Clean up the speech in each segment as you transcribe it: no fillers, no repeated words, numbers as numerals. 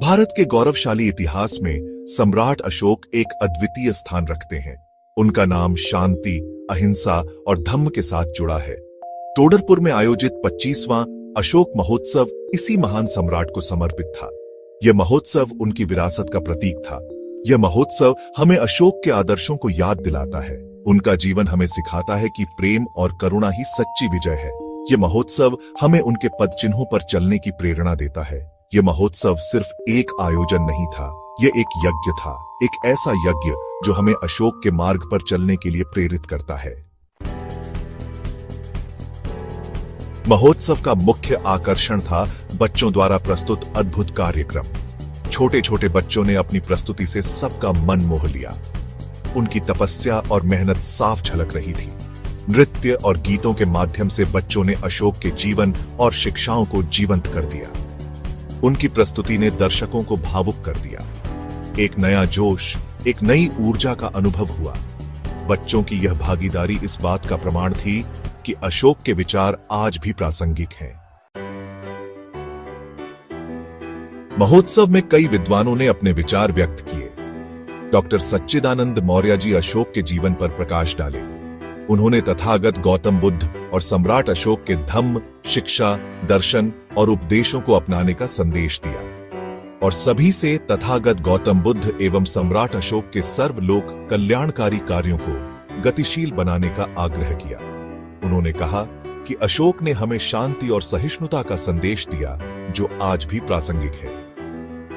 भारत के गौरवशाली इतिहास में सम्राट अशोक एक अद्वितीय स्थान रखते हैं। उनका नाम शांति, अहिंसा और धम्म के साथ जुड़ा है। टोडरपुर में आयोजित 25वां अशोक महोत्सव इसी महान सम्राट को समर्पित था। यह महोत्सव उनकी विरासत का प्रतीक था। यह महोत्सव हमें अशोक के आदर्शों को याद दिलाता है। उनका जीवन हमें सिखाता है कि प्रेम और करुणा ही सच्ची विजय है। यह महोत्सव हमें उनके पदचिन्हों पर चलने की प्रेरणा देता है। यह महोत्सव सिर्फ एक आयोजन नहीं था, यह एक यज्ञ था, एक ऐसा यज्ञ जो हमें अशोक के मार्ग पर चलने के लिए प्रेरित करता है। महोत्सव का मुख्य आकर्षण था बच्चों द्वारा प्रस्तुत अद्भुत कार्यक्रम। छोटे छोटे बच्चों ने अपनी प्रस्तुति से सबका मन मोह लिया। उनकी तपस्या और मेहनत साफ झलक रही थी। नृत्य और गीतों के माध्यम से बच्चों ने अशोक के जीवन और शिक्षाओं को जीवंत कर दिया। उनकी प्रस्तुति ने दर्शकों को भावुक कर दिया। एक नया जोश, एक नई ऊर्जा का अनुभव हुआ। बच्चों की यह भागीदारी इस बात का प्रमाण थी कि अशोक के विचार आज भी प्रासंगिक हैं। महोत्सव में कई विद्वानों ने अपने विचार व्यक्त किए। डॉक्टर सच्चिदानंद मौर्य जी अशोक के जीवन पर प्रकाश डाले। उन्होंने तथागत गौतम बुद्ध और सम्राट अशोक के धम्म, शिक्षा, दर्शन और उपदेशों को अपनाने का संदेश दिया और सभी से तथागत गौतम बुद्ध एवं सम्राट अशोक के सर्वलोक कल्याणकारी कार्यों को गतिशील बनाने का आग्रह किया। उन्होंने कहा कि अशोक ने हमें शांति और सहिष्णुता का संदेश दिया जो आज भी प्रासंगिक है।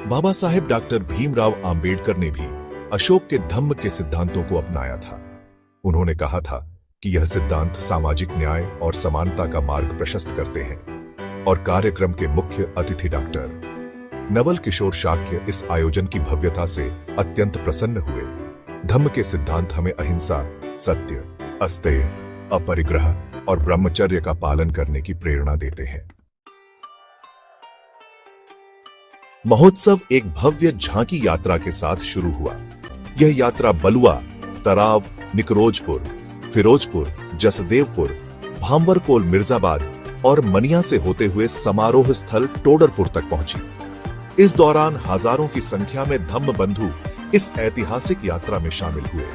बाबा साहेब डॉक्टर भीमराव आंबेडकर ने भी अशोक के धम्म के सिद्धांतों को अपनाया था। उन्होंने कहा था कि यह सिद्धांत सामाजिक न्याय और समानता का मार्ग प्रशस्त करते हैं और कार्यक्रम के मुख्य अतिथि डॉक्टर नवल किशोर शाक्य इस आयोजन की भव्यता से अत्यंत प्रसन्न हुए। धम्म के सिद्धांत हमें अहिंसा, सत्य, अस्तेय, अपरिग्रह और ब्रह्मचर्य का पालन करने की प्रेरणा देते हैं। महोत्सव एक भव्य झांकी यात्रा के साथ शुरू हुआ। यह यात्रा बलुआ, तराव, निकरोजपुर, फिरोजपुर, जसदेवपुर, भांवरकोल, मिर्जाबाद और मनिया से होते हुए समारोह स्थल टोडरपुर तक पहुंची। इस दौरान हजारों की संख्या में धम्म बंधु इस ऐतिहासिक यात्रा में शामिल हुए।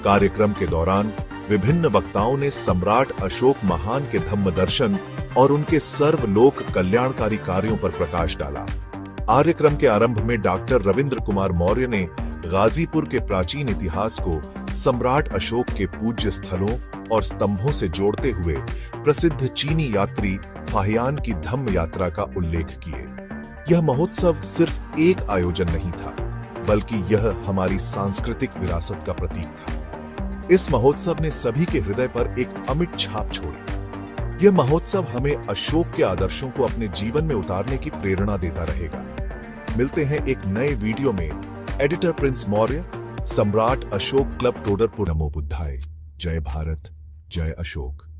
कार्यक्रम के दौरान विभिन्न वक्ताओं ने सम्राट अशोक महान के धम्म दर्शन और उनके सर्वलोक कल्याणकारी कार्यों पर प्रकाश डाला। कार्यक्रम के आरंभ में डॉक्टर रविंद्र कुमार मौर्य ने गाजीपुर के प्राचीन इतिहास को सम्राट अशोक के पूज्य स्थलों और स्तंभों से जोड़ते हुए प्रसिद्ध चीनी यात्री फाहियान की धम्म यात्रा का उल्लेख किए। यह महोत्सव सिर्फ एक आयोजन नहीं था, बल्कि यह हमारी सांस्कृतिक विरासत का प्रतीक था। इस महोत्सव ने सभी के हृदय पर एक अमिट छाप छोड़ी। यह महोत्सव हमें अशोक के आदर्शों को अपने जीवन में उतारने की प्रेरणा देता रहेगा। मिलते हैं एक नए वीडियो में। एडिटर प्रिंस मौर्य, सम्राट अशोक क्लब, टोडरपुर। नमो बुद्धाय। जय भारत, जय अशोक।